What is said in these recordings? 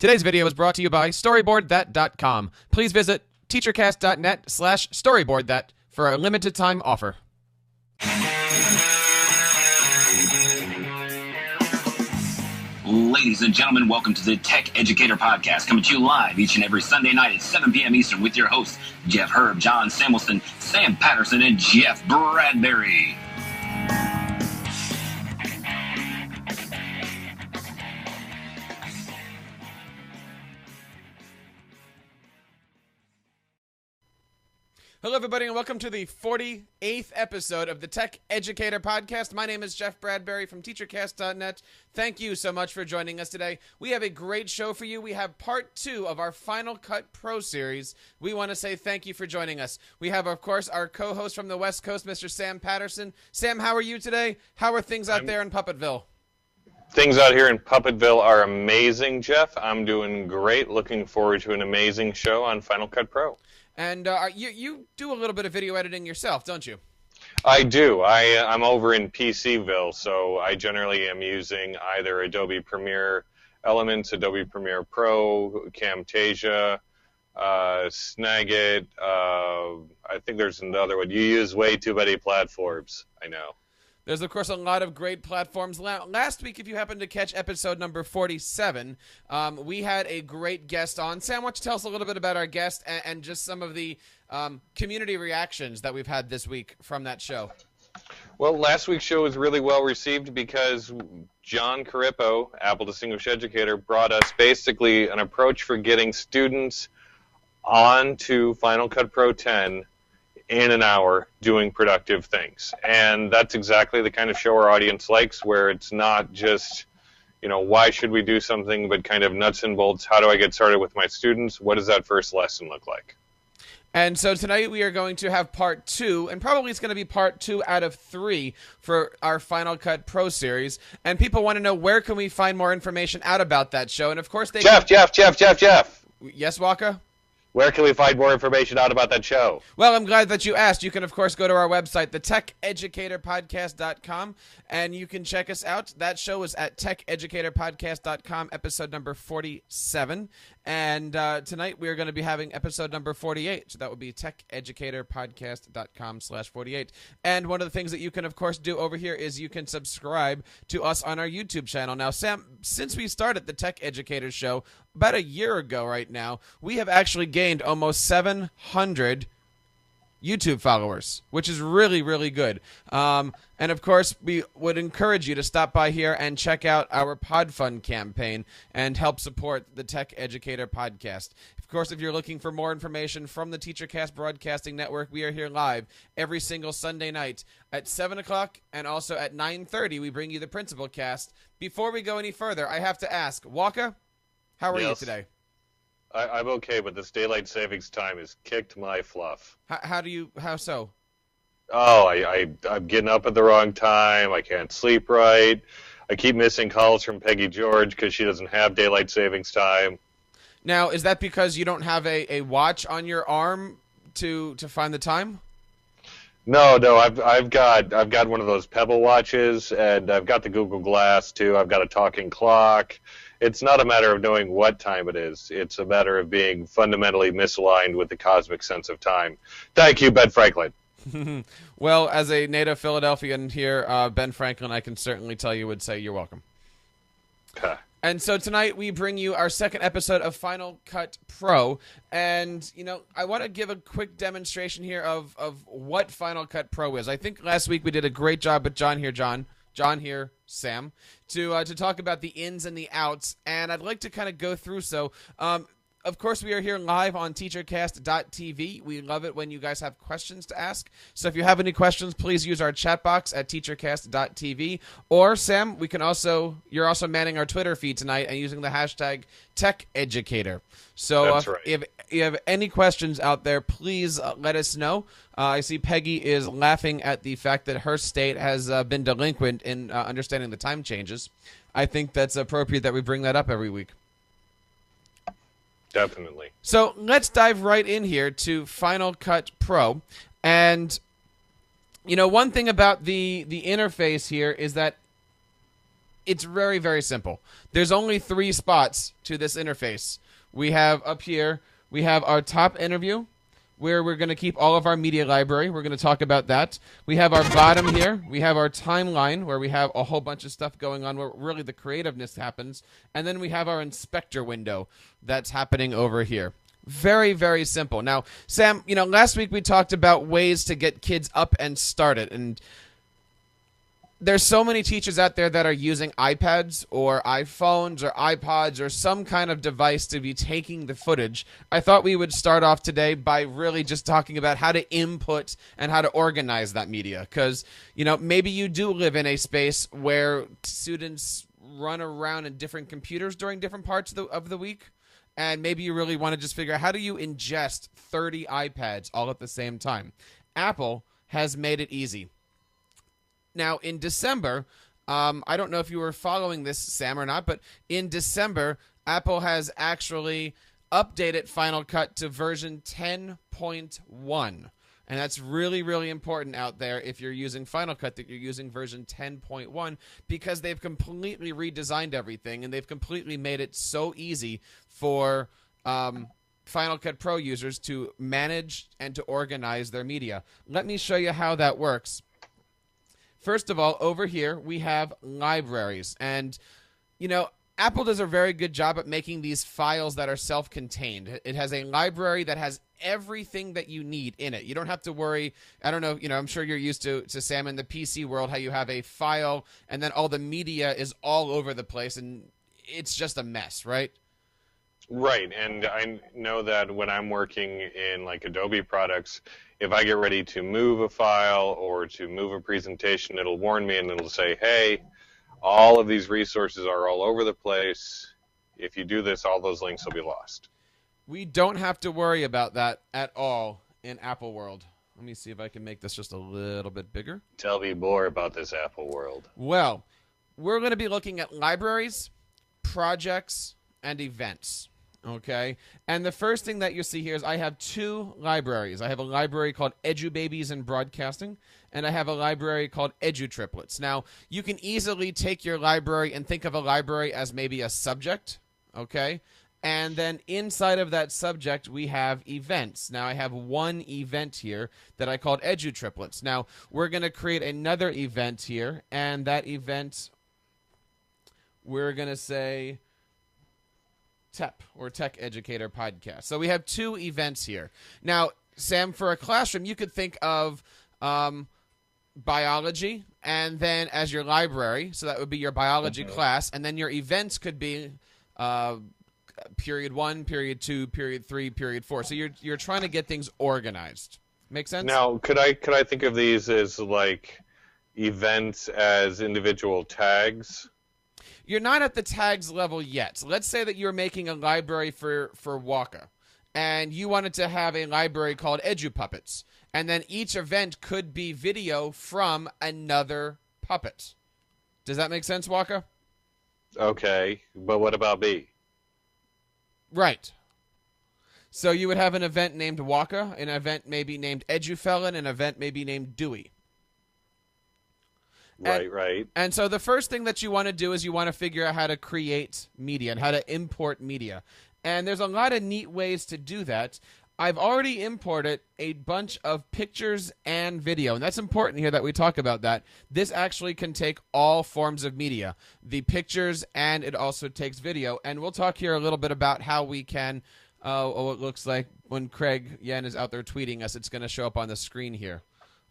Today's video is brought to you by StoryboardThat.com. Please visit teachercast.net/StoryboardThat for a limited time offer. Ladies and gentlemen, welcome to the Tech Educator Podcast, coming to you live each and every Sunday night at 7 p.m. Eastern with your hosts, Jeff Herb, John Samuelson, Sam Patterson, and Jeff Bradbury. Hello, everybody, and welcome to the 48th episode of the Tech Educator Podcast. My name is Jeff Bradbury from TeacherCast.net. Thank you so much for joining us today. We have a great show for you. We have part 2 of our Final Cut Pro series. We want to say thank you for joining us. We have, of course, our co-host from the West Coast, Mr. Sam Patterson. Sam, how are you today? How are things out there in Puppetville? Things out here in Puppetville are amazing, Jeff. I'm doing great. Looking forward to an amazing show on Final Cut Pro. And you do a little bit of video editing yourself, don't you? I do. I'm over in PCville, so I generally am using either Adobe Premiere Elements, Adobe Premiere Pro, Camtasia, Snagit. I think there's another one. You use way too many platforms, I know. There's, of course, a lot of great platforms. Last week, if you happened to catch episode number 47, we had a great guest on. Sam, why don't you tell us a little bit about our guest and just some of the community reactions that we've had this week from that show? Well, last week's show was really well received because John Carippo, Apple Distinguished Educator, brought us basically an approach for getting students onto Final Cut Pro 10 in an hour doing productive things. And that's exactly the kind of show our audience likes, where it's not just, why should we do something, but kind of nuts and bolts. How do I get started with my students? What does that first lesson look like? And so tonight we are going to have part 2, and probably it's going to be part 2 out of 3 for our Final Cut Pro series. And people want to know, where can we find more information out about that show? And of course they Jeff! Yes, Waka? Where can we find more information out about that show? Well, I'm glad that you asked. You can, of course, go to our website, thetecheducatorpodcast.com, and you can check us out. That show is at techeducatorpodcast.com, episode number 47. And tonight we are going to be having episode number 48. So that would be techeducatorpodcast.com/48. And one of the things that you can, of course, do over here is you can subscribe to us on our YouTube channel. Now, Sam, since we started the Tech Educator Show about a year ago right now, we have actually gained almost 700 YouTube followers, which is really, really good. And of course, we would encourage you to stop by here and check out our PodFund campaign and help support the Tech Educator Podcast. Of course, if you're looking for more information from the TeacherCast Broadcasting Network, we are here live every single Sunday night at 7 o'clock, and also at 9:30 we bring you the Principal Cast. Before we go any further, I have to ask, Waka, how are you today? I'm okay, but this daylight savings time has kicked my fluff. How so? Oh, I'm getting up at the wrong time. I can't sleep right. I keep missing calls from Peggy George because she doesn't have daylight savings time. Now, is that because you don't have a watch on your arm to find the time? No, I've got one of those Pebble watches, and I've got the Google Glass too. I've got a talking clock. It's not a matter of knowing what time it is. It's a matter of being fundamentally misaligned with the cosmic sense of time. Thank you, Ben Franklin. Well, as a native Philadelphian here, Ben Franklin, I can certainly tell you would say you're welcome. And so tonight we bring you our second episode of Final Cut Pro. And, I want to give a quick demonstration here of what Final Cut Pro is. I think last week we did a great job with John here, Sam, to talk about the ins and the outs. And I'd like to kind of go through. So, of course, we are here live on teachercast.tv. We love it when you guys have questions to ask. So if you have any questions, please use our chat box at teachercast.tv. Or, Sam, you're also manning our Twitter feed tonight and using the hashtag TechEducator. So That's right. If you have any questions out there, please let us know. I see Peggy is laughing at the fact that her state has been delinquent in understanding the time changes. I think that's appropriate that we bring that up every week. Definitely. So let's dive right in here to Final Cut Pro. And, one thing about the interface here is that It's very, very simple. There's only 3 spots to this interface. We have up here, we have our top interview, where we're going to keep all of our media library. We're going to talk about that. We have our bottom here. We have our timeline, where we have a whole bunch of stuff going on where really the creativeness happens. And then we have our inspector window that's happening over here. Very, very simple. Now, Sam, last week we talked about ways to get kids up and started. And there's so many teachers out there that are using iPads or iPhones or iPods or some kind of device to be taking the footage. I thought we would start off today by really just talking about how to input and how to organize that media. Because, maybe you do live in a space where students run around in different computers during different parts of the week. And maybe you really want to just figure out, how do you ingest 30 iPads all at the same time? Apple has made it easy. Now, in December, I don't know if you were following this, Sam, or not, but in December, Apple has actually updated Final Cut to version 10.1. And that's really, really important out there if you're using Final Cut, that you're using version 10.1, because they've completely redesigned everything, and they've completely made it so easy for Final Cut Pro users to manage and to organize their media. Let me show you how that works. First of all, over here, we have libraries. And, Apple does a very good job at making these files that are self-contained. It has a library that has everything that you need in it. You don't have to worry. I don't know, I'm sure you're used to Sam, in the PC world, how you have a file and then all the media is all over the place and it's just a mess, right? Right, and I know that when I'm working in like Adobe products, if I get ready to move a file or to move a presentation, it'll warn me and it'll say, hey, all of these resources are all over the place. If you do this, all those links will be lost. We don't have to worry about that at all in Apple World. Let me see if I can make this just a little bit bigger. Tell me more about this Apple World. Well, we're going to be looking at libraries, projects, and events. Okay, and the first thing that you see here is I have 2 libraries. I have a library called EduBabies and Broadcasting, and I have a library called EduTriplets. Now, you can easily take your library and think of a library as maybe a subject, okay? And then inside of that subject, we have events. Now, I have one event here that I called EduTriplets. Now, we're going to create another event here, and that event, we're going to say TEP, or Tech Educator Podcast. So we have 2 events here. Now, Sam, for a classroom, you could think of biology and then as your library. So that would be your biology class. And then your events could be period 1, period 2, period 3, period 4. So you're trying to get things organized. Make sense? Now, could I think of these as like events as individual tags? You're not at the tags level yet. So let's say that you're making a library for Waka, and you wanted to have a library called EduPuppets, and then each event could be video from another puppet. Does that make sense, Waka? Okay, but what about B? Right. So you would have an event named Waka, an event maybe named EduFelon, an event maybe named Dewey. Right. And so the first thing that you want to do is you want to figure out how to create media and how to import media. And there's a lot of neat ways to do that. I've already imported a bunch of pictures and video, and that's important here that we talk about that. This actually can take all forms of media, the pictures, and it also takes video. And we'll talk here a little bit about how we can, it looks like when Craig Yen is out there tweeting us, it's going to show up on the screen here.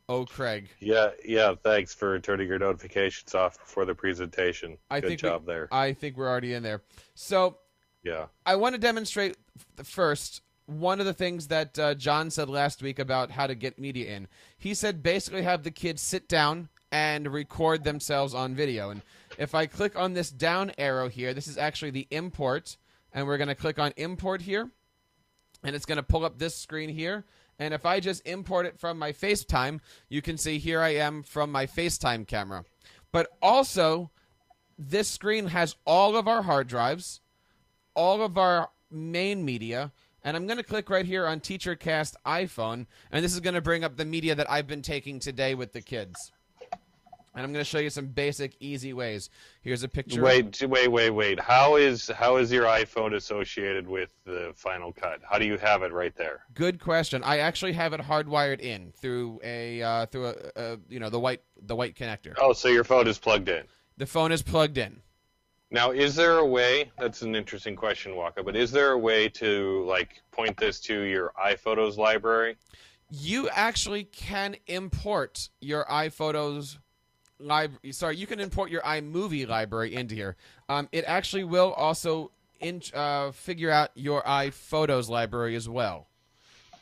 Oh, Craig. Yeah. Thanks for turning your notifications off before the presentation. Good job there. I think we're already in there. So, yeah, I want to demonstrate first one of the things that John said last week about how to get media in. He said basically have the kids sit down and record themselves on video. And if I click on this down arrow here, this is actually the import, and we're going to click on import here, and it's going to pull up this screen here. And if I just import it from my FaceTime, you can see here I am from my FaceTime camera. But also, this screen has all of our hard drives, all of our main media, and I'm going to click right here on TeacherCast iPhone, and this is going to bring up the media that I've been taking today with the kids. And I'm going to show you some basic, easy ways. Here's a picture. Wait. How is your iPhone associated with the Final Cut? How do you have it right there? Good question. I actually have it hardwired in through the white connector. Oh, so your phone is plugged in. The phone is plugged in. Now, is there a way? That's an interesting question, Waka. But is there a way to point this to your iPhotos library? You actually can import your iPhotos library. Sorry, you can import your iMovie library into here. It actually will also figure out your iPhotos library as well.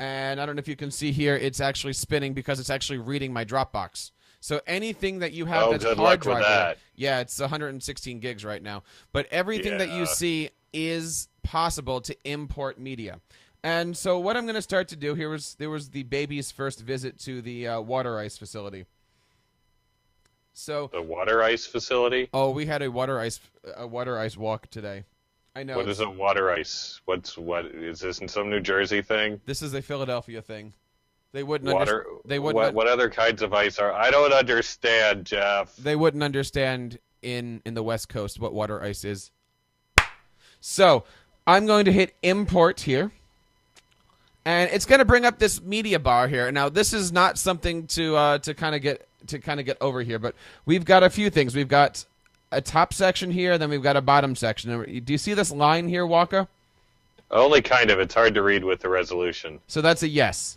And I don't know if you can see here, it's actually spinning because it's actually reading my Dropbox. So anything that you have that's hard drive, yeah, it's 116 gigs right now. But everything that you see is possible to import media. And so what I'm going to start to do here there was the baby's first visit to the water ice facility. So the water ice facility? Oh, we had a water ice walk today. I know. What is a water ice? What is this in some New Jersey thing? This is a Philadelphia thing. They wouldn't What other kinds of ice are? I don't understand, Jeff. They wouldn't understand in the West Coast what water ice is. So I'm going to hit import here, and it's going to bring up this media bar here. Now this is not something to kind of get over here, but we've got a few things. We've got a top section here, then we've got a bottom section. Do you see this line here, Waka? Only kind of. It's hard to read with the resolution. So that's a yes.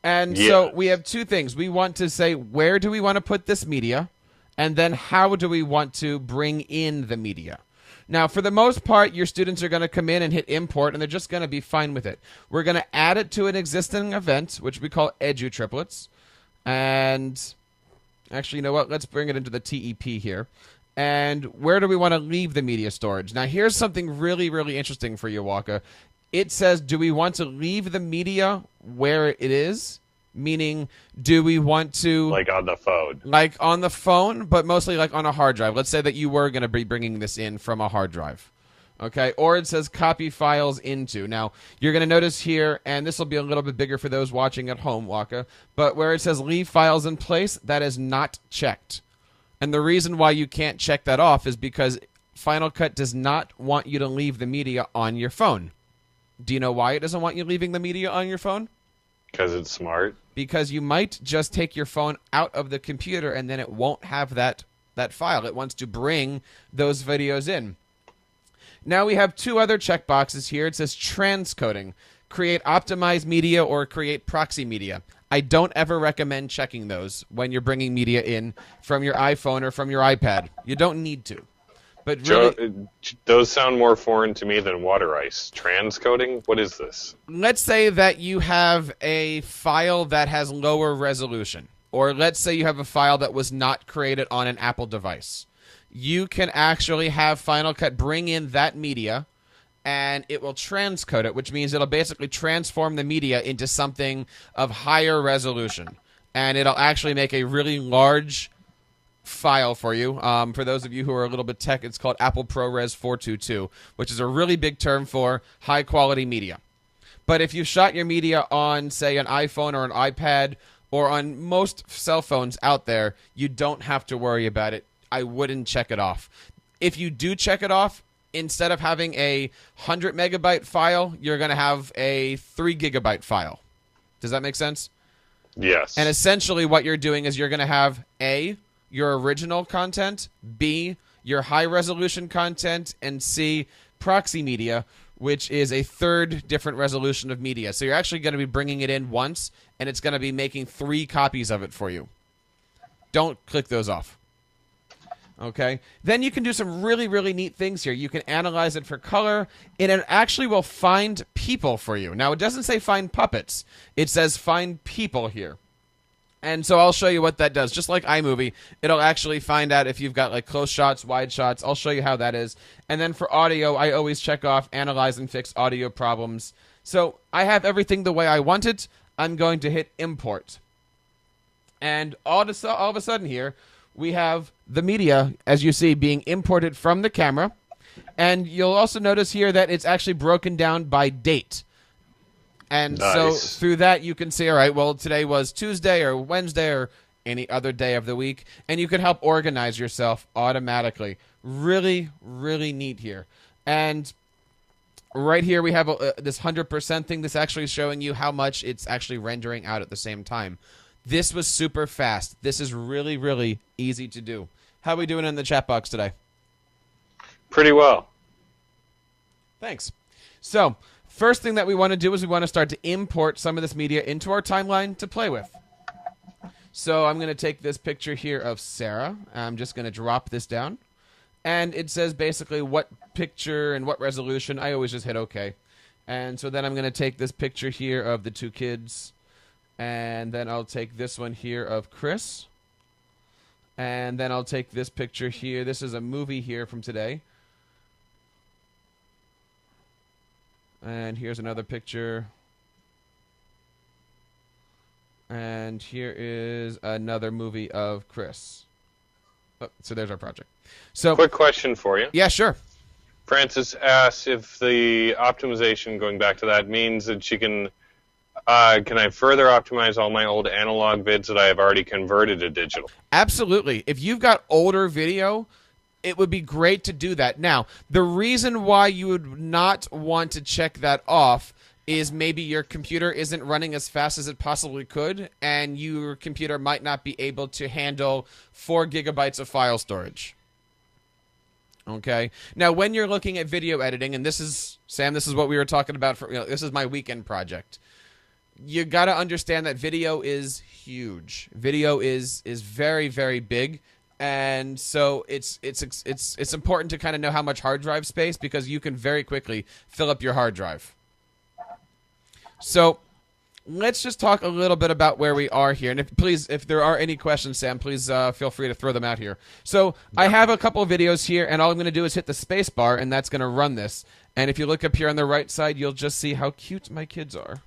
And so we have two things. We want to say, where do we want to put this media? And then how do we want to bring in the media? Now, for the most part, your students are going to come in and hit import, and they're just going to be fine with it. We're going to add it to an existing event, which we call Edu Triplets. And actually, you know what? Let's bring it into the TEP here. And where do we want to leave the media storage? Now, here's something really, really interesting for you, Waka. It says, do we want to leave the media where it is? Meaning, do we want to... Like on the phone. Like on the phone, but mostly like on a hard drive. Let's say that you were going to be bringing this in from a hard drive. Okay? Or it says copy files into. Now, you're going to notice here, and this will be a little bit bigger for those watching at home, Waka, but where it says leave files in place, that is not checked. And the reason why you can't check that off is because Final Cut does not want you to leave the media on your phone. Do you know why it doesn't want you leaving the media on your phone? Because it's smart. Because you might just take your phone out of the computer and then it won't have that file. It wants to bring those videos in. Now we have two other checkboxes here. It says transcoding. Create optimized media or create proxy media. I don't ever recommend checking those when you're bringing media in from your iPhone or from your iPad. You don't need to. But really, those sound more foreign to me than water ice. Transcoding? What is this? Let's say that you have a file that has lower resolution. Or let's say you have a file that was not created on an Apple device. You can actually have Final Cut bring in that media, and it will transcode it, which means it'll basically transform the media into something of higher resolution. And it'll actually make a really large file for you. For those of you who are a little bit tech, it's called Apple ProRes 422, which is a really big term for high quality media. But if you shot your media on, say, an iPhone or an iPad or on most cell phones out there, you don't have to worry about it. I wouldn't check it off. If you do check it off, instead of having a 100 megabyte file, you're going to have a 3 gigabyte file. Does that make sense? Yes. And essentially what you're doing is you're going to have A, your original content, B, your high-resolution content, and C, proxy media, which is a third different resolution of media. So you're actually going to be bringing it in once, and it's going to be making 3 copies of it for you. Don't click those off. Okay? Then you can do some really, really neat things here. You can analyze it for color, and it actually will find people for you. Now, it doesn't say find puppets. It says find people here. And so I'll show you what that does. Just like iMovie, it'll actually find out if you've got like close shots, wide shots. I'll show you how that is. And then for audio, I always check off analyze and fix audio problems. So I have everything the way I want it. I'm going to hit import. And all of a sudden here, we have the media, as you see, being imported from the camera. And you'll also notice here that it's actually broken down by date. And nice. So through that, you can see, all right, well, today was Tuesday or Wednesday or any other day of the week, and you can help organize yourself automatically. Really, really neat here. And right here we have this 100% thing that's actually showing you how much it's actually rendering out at the same time. This was super fast. This is really, really easy to do. How are we doing in the chat box today? Pretty well. Thanks. So, first thing that we want to do is we want to start to import some of this media into our timeline to play with. So I'm going to take this picture here of Sarah. I'm just going to drop this down. And it says basically what picture and what resolution. I always just hit OK. And so then I'm going to take this picture here of the two kids. And then I'll take this one here of Chris. And then I'll take this picture here. This is a movie here from today. And here's another picture. And here is another movie of Chris. Oh, so there's our project. So, quick question for you. Yeah, sure. Francis asks if the optimization, going back to that, means that she can I further optimize all my old analog vids that I have already converted to digital? Absolutely. If you've got older video, it would be great to do that. Now, the reason why you would not want to check that off is maybe your computer isn't running as fast as it possibly could, and your computer might not be able to handle 4 gigabytes of file storage. Okay. Now, when you're looking at video editing, and this is, Sam, this is what we were talking about, this is my weekend project. You got to understand that video is huge. Video is very, very big. And so it's important to kind of know how much hard drive space, because you can very quickly fill up your hard drive. So let's just talk a little bit about where we are here. And if there are any questions, Sam, please feel free to throw them out here. So I have a couple of videos here, and all I'm going to do is hit the space bar, and that's going to run this. And if you look up here on the right side, you'll just see how cute my kids are.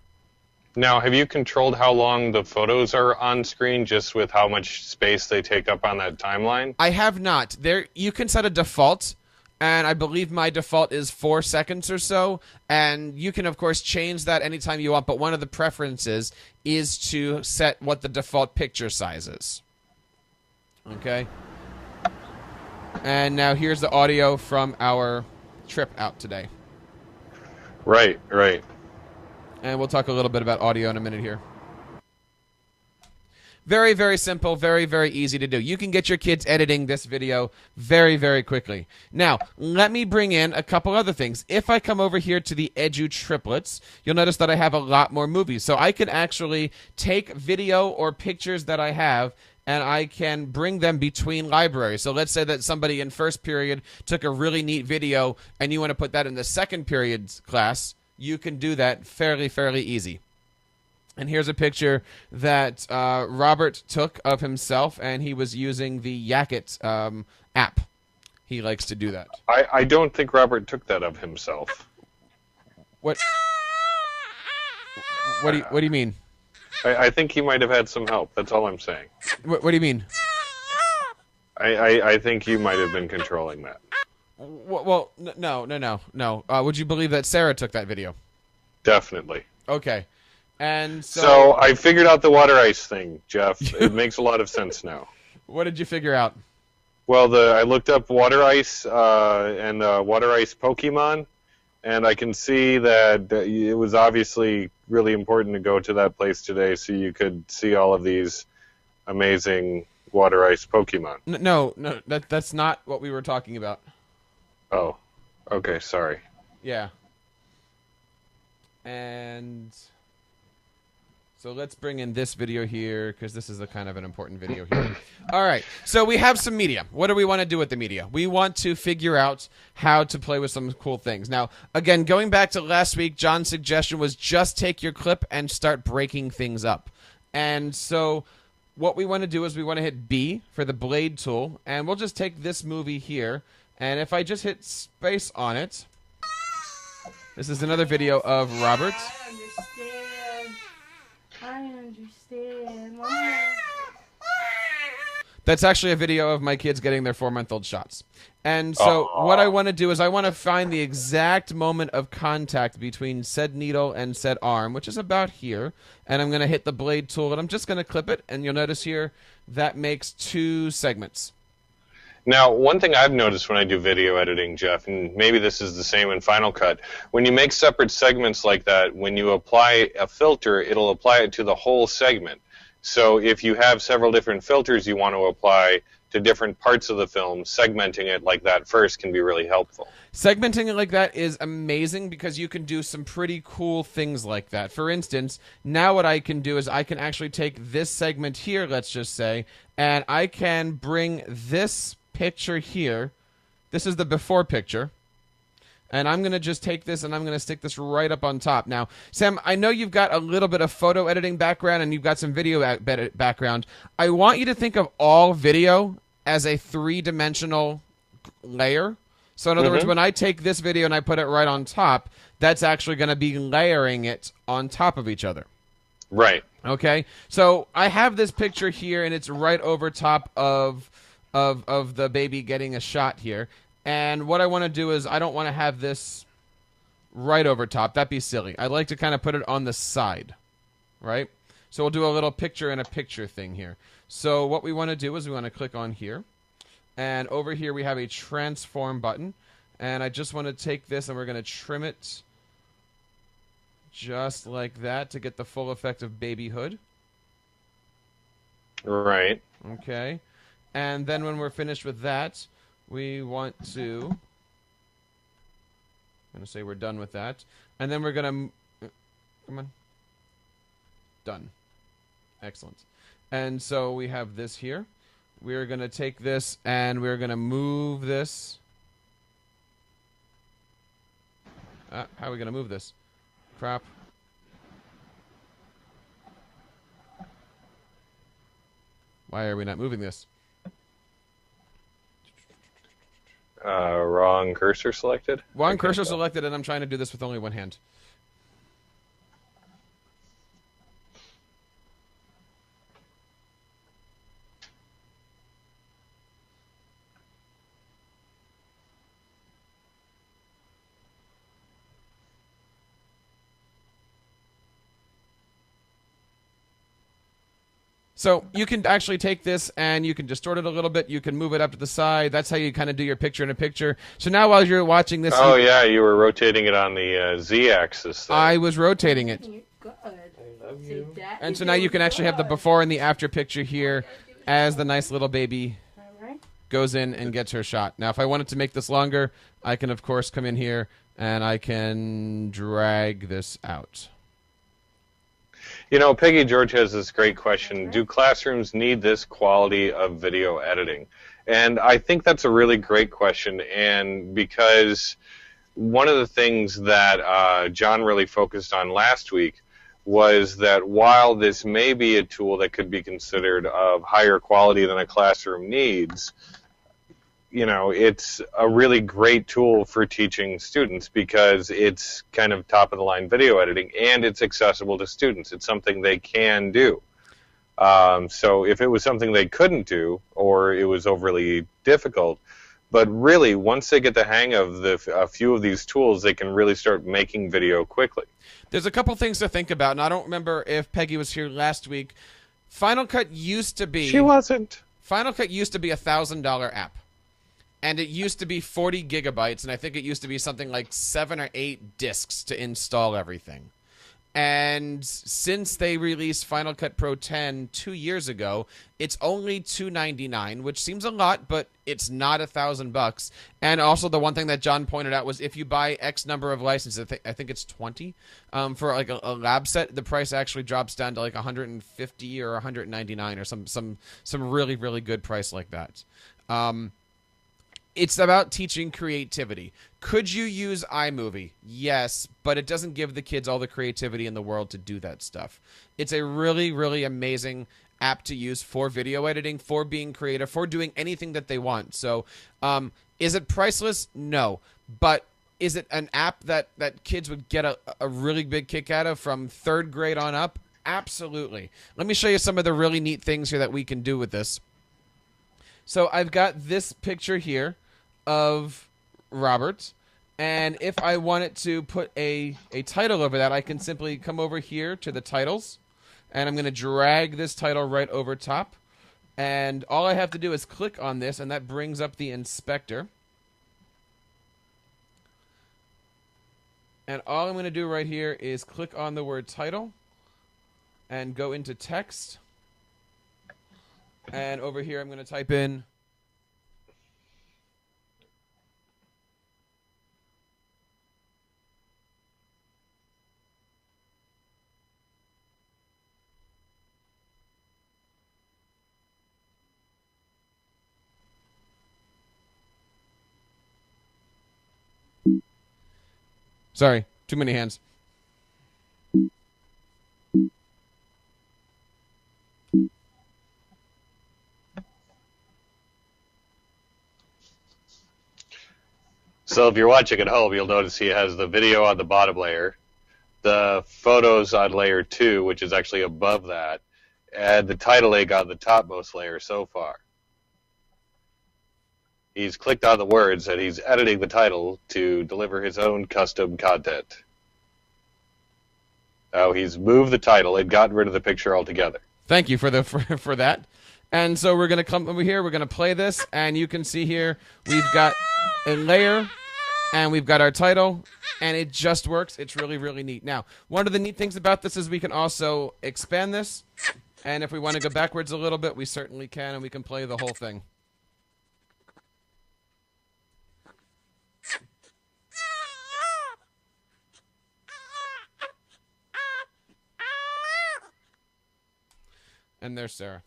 Now, have you controlled how long the photos are on screen just with how much space they take up on that timeline? I have not. You can set a default, and I believe my default is 4 seconds or so. And you can, of course, change that anytime you want, but one of the preferences is to set what the default picture size is. Okay? And now here's the audio from our trip out today. Right, right. And we'll talk a little bit about audio in a minute here. Very, very simple, very, very easy to do. You can get your kids editing this video very, very quickly. Now, let me bring in a couple other things. If I come over here to the Edu Triplets, you'll notice that I have a lot more movies. So I can actually take video or pictures that I have, and I can bring them between libraries. So let's say that somebody in first period took a really neat video, and you want to put that in the second period's class. You can do that fairly, fairly easy. And here's a picture that Robert took of himself, and he was using the Yakit app. He likes to do that. I don't think Robert took that of himself. What do you mean? I think he might have had some help. That's all I'm saying. What do you mean? I think you might have been controlling that. Well, no. Would you believe that Sarah took that video? Definitely. Okay. And so I figured out the water ice thing, Jeff. It makes a lot of sense now. What did you figure out? Well, I looked up water ice and water ice Pokemon, and I can see that it was obviously really important to go to that place today so you could see all of these amazing water ice Pokemon. No, that's not what we were talking about. Oh, okay, sorry. Yeah. And so let's bring in this video here, because this is a kind of an important video here. All right, so we have some media. What do we want to do with the media? We want to figure out how to play with some cool things. Now, again, going back to last week, John's suggestion was just take your clip and start breaking things up. And so what we want to do is we want to hit B for the blade tool, and we'll just take this movie here. And if I just hit space on it, this is another video of Robert. I understand. Mama. That's actually a video of my kids getting their 4-month-old shots. And so what I want to do is I want to find the exact moment of contact between said needle and said arm, which is about here. And I'm going to hit the blade tool, and I'm just going to clip it. And you'll notice here that makes 2 segments. Now, one thing I've noticed when I do video editing, Jeff, and maybe this is the same in Final Cut, when you make separate segments like that, when you apply a filter, it'll apply it to the whole segment. So if you have several different filters you want to apply to different parts of the film, segmenting it like that first can be really helpful. Segmenting it like that is amazing because you can do some pretty cool things like that. For instance, now what I can do is I can actually take this segment here, let's just say, and I can bring this picture here. This is the before picture. And I'm going to just take this and I'm going to stick this right up on top. Now, Sam, I know you've got a little bit of photo editing background and you've got some video background. I want you to think of all video as a 3-dimensional layer. So in other words, when I take this video and I put it right on top, that's actually going to be layering it on top of each other. Right. Okay. So I have this picture here and it's right over top of the baby getting a shot here. And what I want to do is I don't want to have this right over top. That'd be silly. I'd like to kind of put it on the side, right? So we'll do a little picture in a picture thing here. So what we want to do is we want to click on here. And over here we have a transform button. And I just want to take this and we're going to trim it just like that to get the full effect of babyhood. Right. Okay. And then when we're finished with that, we want to, I'm going to say we're done with that. And then we're going to, come on. Done. Excellent. And so we have this here. We're going to take this and we're going to move this. How are we going to move this? Crap. Why are we not moving this? Wrong cursor selected? Wrong cursor selected, and I'm trying to do this with only one hand. So you can actually take this and you can distort it a little bit. You can move it up to the side. That's how you kind of do your picture in a picture. So now while you're watching this... Oh, yeah, you were rotating it on the Z-axis. I was rotating it. Good. I love you. And so now you can actually have the before and the after picture here as the nice little baby goes in and gets her shot. Now, if I wanted to make this longer, I can, of course, come in here and I can drag this out. You know, Peggy George has this great question. Do classrooms need this quality of video editing? And I think that's a really great question. And because one of the things that John really focused on last week was that while this may be a tool that could be considered of higher quality than a classroom needs, you know, it's a really great tool for teaching students because it's kind of top-of-the-line video editing, and it's accessible to students. It's something they can do. So if it was something they couldn't do or it was overly difficult, but really, once they get the hang of a few of these tools, they can really start making video quickly. There's a couple things to think about, and I don't remember if Peggy was here last week. Final Cut used to be... She wasn't. Final Cut used to be a $1,000 app. And it used to be 40 gigabytes, and I think it used to be something like 7 or 8 discs to install everything. And since they released Final Cut Pro 10 2 years ago, it's only $299, which seems a lot, but it's not $1,000. And also the one thing that John pointed out was if you buy X number of licenses, I think it's 20, for like a lab set, the price actually drops down to like $150 or $199 or some really, really good price like that. It's about teaching creativity. Could you use iMovie? Yes, but it doesn't give the kids all the creativity in the world to do that stuff. It's a really, really amazing app to use for video editing, for being creative, for doing anything that they want. So is it priceless? No. But is it an app that kids would get a really big kick out of from 3rd grade on up? Absolutely. Let me show you some of the really neat things here that we can do with this. So I've got this picture here of Robert, and if I wanted to put a title over that, I can simply come over here to the titles, and I'm going to drag this title right over top, and all I have to do is click on this, and that brings up the inspector. And all I'm going to do right here is click on the word title and go into text. And over here, I'm going to type in sorry, too many hands. So if you're watching at home, you'll notice he has the video on the bottom layer, the photos on layer 2, which is actually above that, and the title egg on the topmost layer so far. He's clicked on the words, and he's editing the title to deliver his own custom content. Now he's moved the title and gotten rid of the picture altogether. Thank you for that. And so we're going to come over here, we're going to play this, and you can see here we've got a layer, and we've got our title, and it just works. It's really, really neat. Now, one of the neat things about this is we can also expand this, and if we want to go backwards a little bit, we certainly can, and we can play the whole thing. And there's Sarah.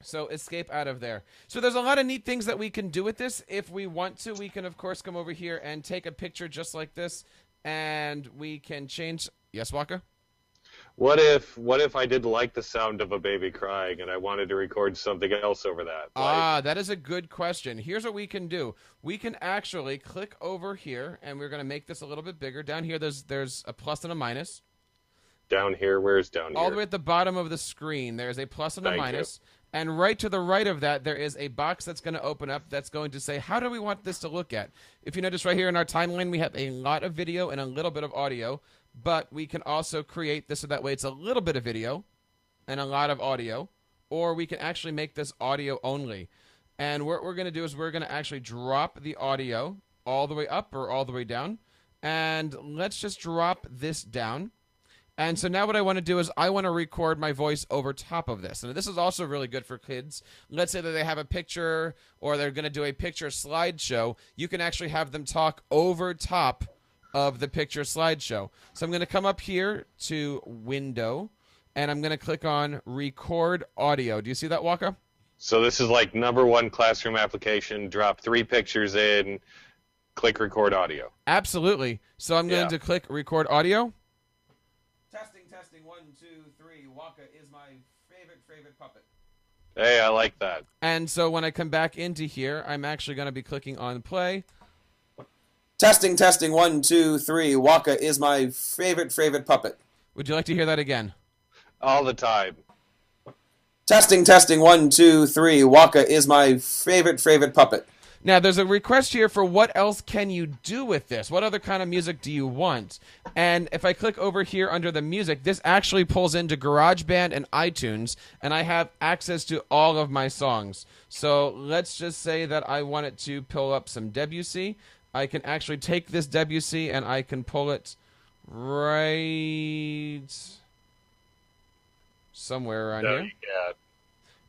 So escape out of there. So there's a lot of neat things that we can do with this. If we want to, we can, of course, come over here and take a picture just like this, and we can change... Yes, Waka? What if I didn't like the sound of a baby crying and I wanted to record something else over that? That is a good question. Here's what we can do. We can actually click over here, and we're going to make this a little bit bigger. Down here, there's a plus and a minus. Down here? Where's down here? All the way at the bottom of the screen, there's a plus and a minus. And right to the right of that, there is a box that's going to open up that's going to say, how do we want this to look at? If you notice right here in our timeline, we have a lot of video and a little bit of audio, but we can also create this so that way it's a little bit of video and a lot of audio, or we can actually make this audio only. And what we're going to do is we're going to actually drop the audio all the way up or all the way down. And let's just drop this down. And so now what I want to do is I want to record my voice over top of this. And this is also really good for kids. Let's say that they have a picture or they're going to do a picture slideshow. You can actually have them talk over top of the picture slideshow. So I'm going to come up here to Window, and I'm going to click on Record Audio. Do you see that, Waka? So this is like #1 classroom application. Drop 3 pictures in, click Record Audio. Absolutely. So I'm going to click Record Audio. Testing, 1, 2, 3. Waka is my favorite puppet. Hey, I like that. And so when I come back into here, I'm actually going to be clicking on play. Testing, 1, 2, 3. Waka is my favorite puppet. Would you like to hear that again? All the time. Testing, 1, 2, 3. Waka is my favorite puppet. Now, there's a request here for what else can you do with this? What other kind of music do you want? And if I click over here under the music, this actually pulls into GarageBand and iTunes, and I have access to all of my songs. So let's just say that I wanted to pull up some Debussy. I can actually take this Debussy and I can pull it right somewhere around here. You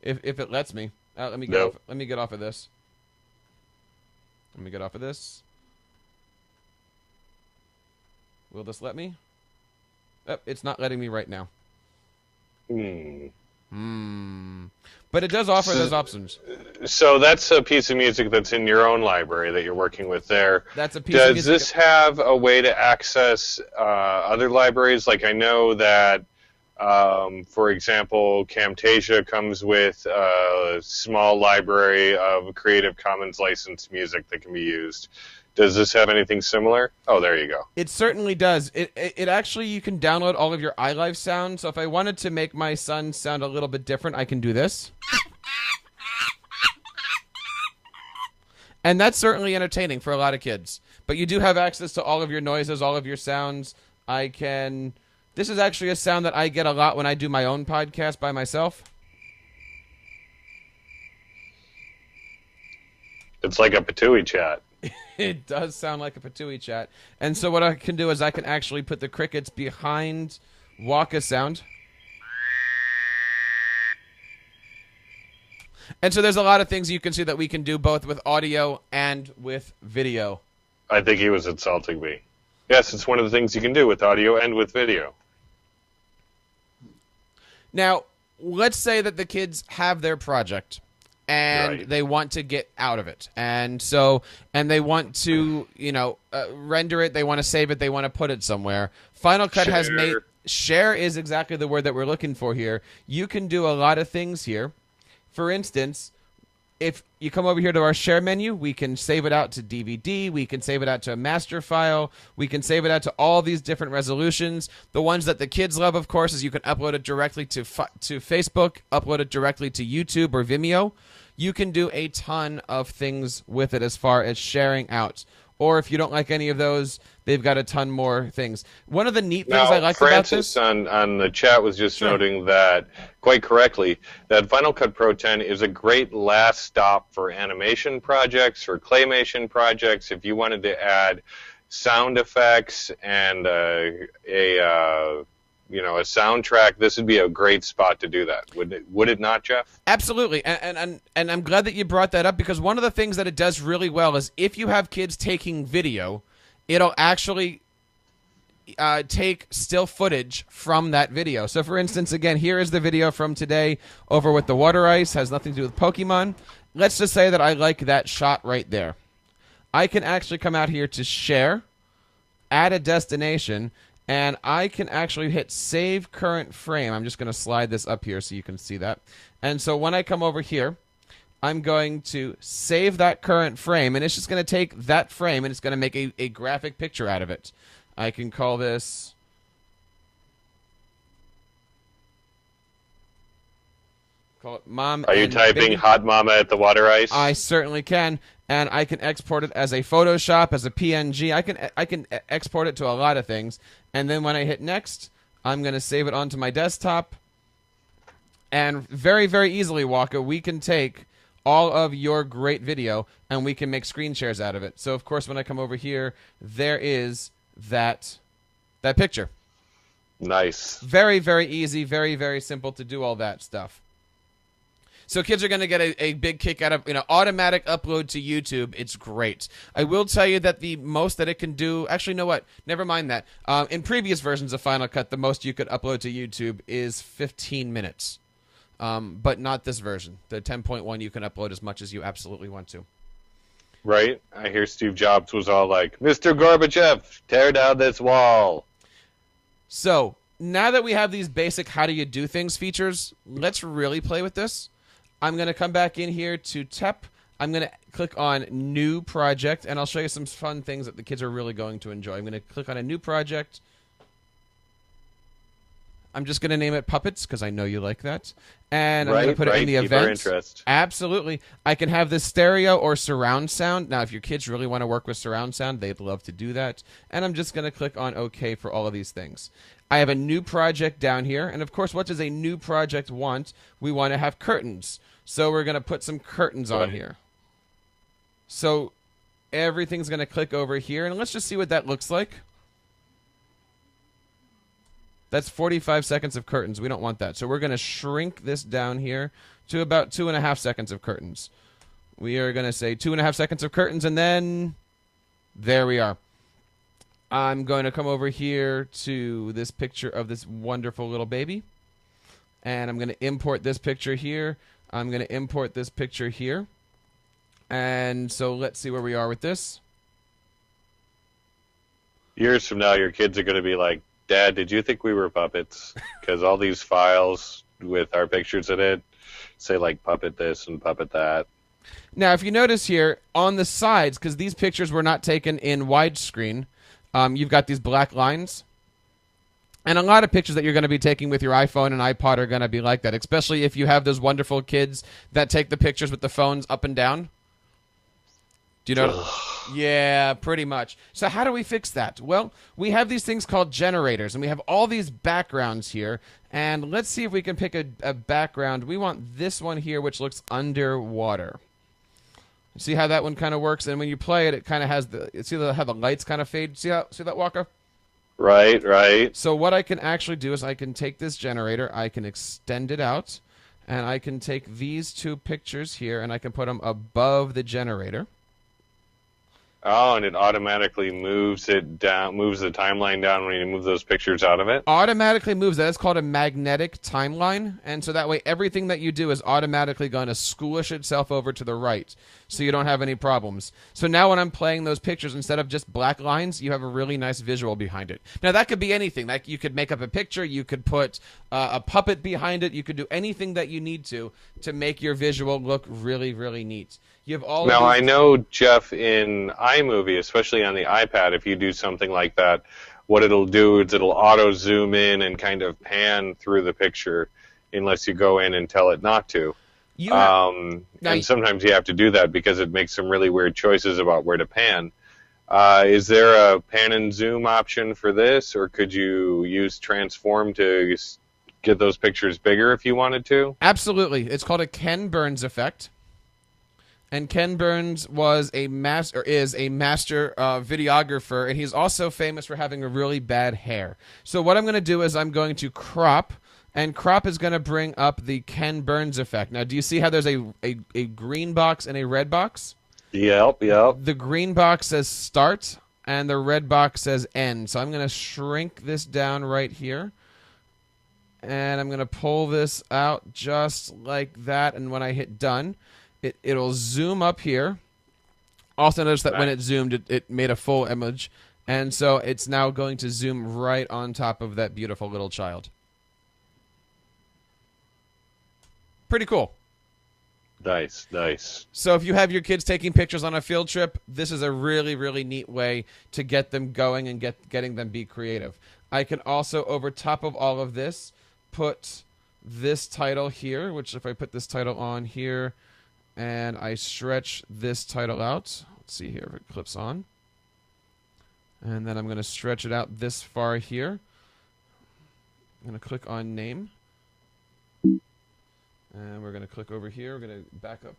can't. If it lets me. Let me get Nope. let me get off of this. Let me get off of this. Will this let me? Oh, it's not letting me right now. But it does offer those options. So that's a piece of music that's in your own library that you're working with there. That's a piece of music. music. Does this have a way to access other libraries? Like I know that, for example, Camtasia comes with a small library of Creative Commons licensed music that can be used. Does this have anything similar? Oh, there you go. It certainly does. It actually, you can download all of your iLive sounds. So if I wanted to make my son sound a little bit different, I can do this. And that's certainly entertaining for a lot of kids. But you do have access to all of your noises, all of your sounds. This is actually a sound that I get a lot when I do my own podcast by myself. It's like a Patooey chat. It does sound like a Patooey chat. And so what I can do is I can actually put the crickets behind Waka sound. And so there's a lot of things you can see that we can do both with audio and with video. I think he was insulting me. Yes, it's one of the things you can do with audio and with video. Now, let's say that the kids have their project and Right. they want to get out of it. And they want to, render it, they want to save it, they want to put it somewhere. Final Cut has made... Share is exactly the word that we're looking for here. You can do a lot of things here. For instance, if you come over here to our share menu, we can save it out to DVD, we can save it out to a master file, we can save it out to all these different resolutions. The ones that the kids love, of course, is you can upload it directly to Facebook, upload it directly to YouTube or Vimeo. You can do a ton of things with it as far as sharing out. Or if you don't like any of those, they've got a ton more things. One of the neat things I like about this... Francis on the chat was just noting that, quite correctly, that Final Cut Pro 10 is a great last stop for animation projects, for claymation projects. If you wanted to add sound effects and a soundtrack, this would be a great spot to do that. Would it not, Jeff? Absolutely, and I'm glad that you brought that up, because one of the things that it does really well is if you have kids taking video, it'll actually take still footage from that video. So, for instance, again, here is the video from today over with the water ice. Has nothing to do with Pokemon. Let's just say that I like that shot right there. I can actually come out here to share, add a destination, and I can actually hit Save Current Frame. I'm just going to slide this up here so you can see that. And so when I come over here, I'm going to save that current frame, and it's just going to take that frame, and it's going to make a graphic picture out of it. I can call this... Call it Mom. Are you typing Baby. Hot Mama at the water ice? I certainly can, and I can export it as a Photoshop, as a PNG. I can export it to a lot of things, and then when I hit next, I'm going to save it onto my desktop, and very, very easily, Waka, we can take all of your great video, and we can make screen shares out of it. So, of course, when I come over here, there is that picture. Nice. Very, very easy, very, very simple to do all that stuff. So kids are going to get a big kick out of automatic upload to YouTube. It's great. I will tell you that the most that it can do... Actually, you know what? Never mind that. In previous versions of Final Cut, the most you could upload to YouTube is 15 minutes. But not this version. The 10.1, you can upload as much as you absolutely want to. Right? I hear Steve Jobs was all like, Mr. Gorbachev, tear down this wall. So, now that we have these basic how do you do things features, let's really play with this. I'm going to come back in here to TEP. I'm going to click on New Project, and I'll show you some fun things that the kids are really going to enjoy. I'm going to click on a new project. I'm just going to name it Puppets, because I know you like that. And I'm going to put it in the events. Interest. Absolutely. I can have this stereo or surround sound. Now, if your kids really want to work with surround sound, they'd love to do that. And I'm just going to click on OK for all of these things. I have a new project down here. And, of course, what does a new project want? We want to have curtains. So we're going to put some curtains on here. So everything's going to click over here. And let's just see what that looks like. That's 45 seconds of curtains. We don't want that. So we're going to shrink this down here to about 2.5 seconds of curtains. We are going to say 2.5 seconds of curtains, and then there we are. I'm going to come over here to this picture of this wonderful little baby. And I'm going to import this picture here. I'm going to import this picture here. And so let's see where we are with this. Years from now, your kids are going to be like, Dad, did you think we were puppets? Because all these files with our pictures in it say, like, puppet this and puppet that. Now, if you notice here, on the sides, because these pictures were not taken in widescreen, you've got these black lines. And a lot of pictures that you're going to be taking with your iPhone and iPod are going to be like that, especially if you have those wonderful kids that take the pictures with the phones up and down. Do you know? Yeah, pretty much. So how do we fix that? Well, we have these things called generators, and we have all these backgrounds here. And let's see if we can pick a background. We want this one here, which looks underwater. See how that one kind of works? And when you play it, it kind of has see how the lights kind of fade? See that, Walker? Right. So what I can actually do is I can take this generator, I can extend it out, and I can take these two pictures here, and I can put them above the generator. Oh, and it automatically moves it down, moves the timeline down when you move those pictures out of it? Automatically moves that. It's called a magnetic timeline, and so that way everything that you do is automatically going to squish itself over to the right, so you don't have any problems. So now when I'm playing those pictures, instead of just black lines, you have a really nice visual behind it. Now that could be anything. Like you could make up a picture, you could put a puppet behind it, you could do anything that you need to make your visual look really, really neat. You have all now, I know, Jeff, in iMovie, especially on the iPad, if you do something like that, what it'll do is it'll auto-zoom in and kind of pan through the picture unless you go in and tell it not to. And sometimes you have to do that because it makes some really weird choices about where to pan. Is there a pan and zoom option for this, or could you use Transform to get those pictures bigger if you wanted to? Absolutely. It's called a Ken Burns effect. And Ken Burns is a master videographer, and he's also famous for having a really bad hair. So what I'm going to do is I'm going to crop, and crop is going to bring up the Ken Burns effect. Now, do you see how there's a green box and a red box? Yep. The green box says start, and the red box says end. So I'm going to shrink this down right here, and I'm going to pull this out just like that, and when I hit done, it'll zoom up here. Also notice that when it zoomed, it made a full image. And so it's now going to zoom right on top of that beautiful little child. Pretty cool. Nice. So if you have your kids taking pictures on a field trip, this is a really, really neat way to get them going and getting them be creative. I can also, over top of all of this, put this title here, which if I put this title on here, and I stretch this title out. Let's see here if it clips on. And then I'm going to stretch it out this far here. I'm going to click on name. And we're going to click over here. We're going to back up.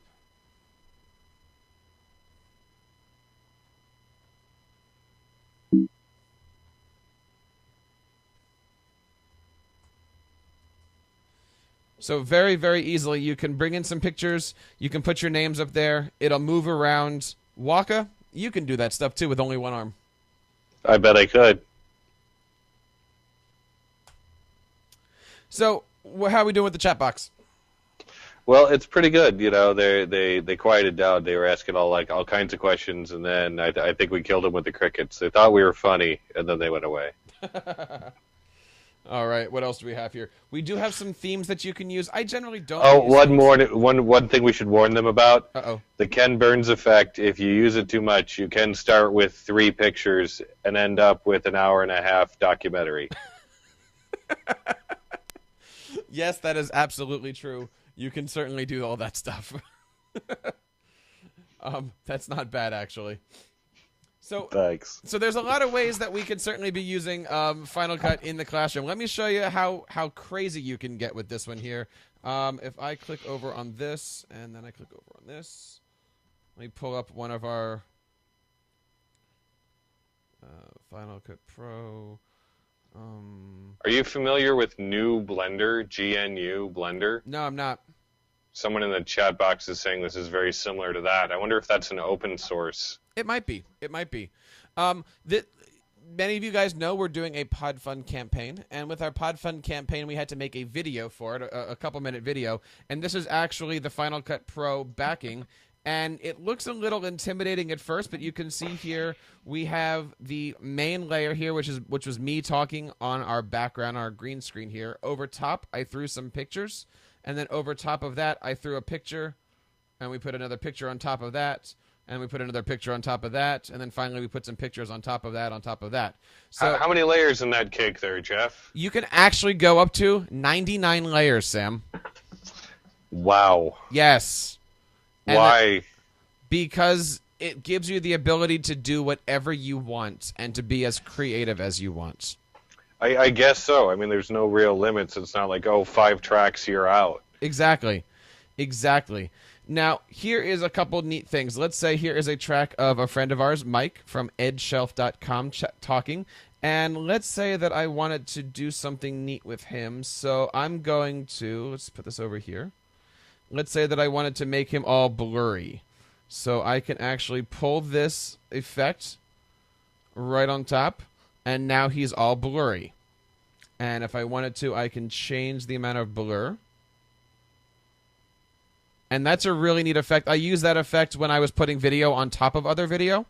So very, very easily, you can bring in some pictures. You can put your names up there. It'll move around. Waka, you can do that stuff too with only one arm. I bet I could. So how are we doing with the chat box? Well, it's pretty good. You know, they quieted down. They were asking all kinds of questions, and then I think we killed them with the crickets. They thought we were funny, and then they went away. All right, what else do we have here? We do have some themes that you can use. I generally don't. Oh, one thing we should warn them about. Uh-oh. The Ken Burns effect. If you use it too much, you can start with 3 pictures and end up with an 1.5-hour documentary. Yes, that is absolutely true. You can certainly do all that stuff. That's not bad, actually. So, thanks. So there's a lot of ways that we could certainly be using Final Cut in the classroom. Let me show you how crazy you can get with this one here. If I click over on this, and then I click over on this, let me pull up one of our Final Cut Pro. Are you familiar with GNU Blender? GNU Blender? No, I'm not. Someone in the chat box is saying this is very similar to that. I wonder if that's an open source. It might be. It might be. Many of you guys know we're doing a PodFund campaign, and with our PodFund campaign, we had to make a video for it, a couple-minute video, and this is actually the Final Cut Pro backing, and it looks a little intimidating at first, but you can see here we have the main layer here, which was me talking on our background, our green screen here. Over top, I threw some pictures, and then over top of that, I threw a picture, and we put another picture on top of that, and we put another picture on top of that, and then finally we put some pictures on top of that, on top of that. So how many layers in that cake there, Jeff? You can actually go up to 99 layers, Sam. Wow. Yes. Why? Because it gives you the ability to do whatever you want and to be as creative as you want. I guess so. I mean, there's no real limits. It's not like, 5 tracks, you're out. Exactly. Now, here is a couple neat things. Let's say here is a track of a friend of ours, Mike, from edgeshelf.com talking. And let's say that I wanted to do something neat with him. So I'm going to, let's put this over here. Let's say that I wanted to make him all blurry. So I can actually pull this effect right on top. And now he's all blurry. And if I wanted to, I can change the amount of blur. And that's a really neat effect. I use that effect when I was putting video on top of other video.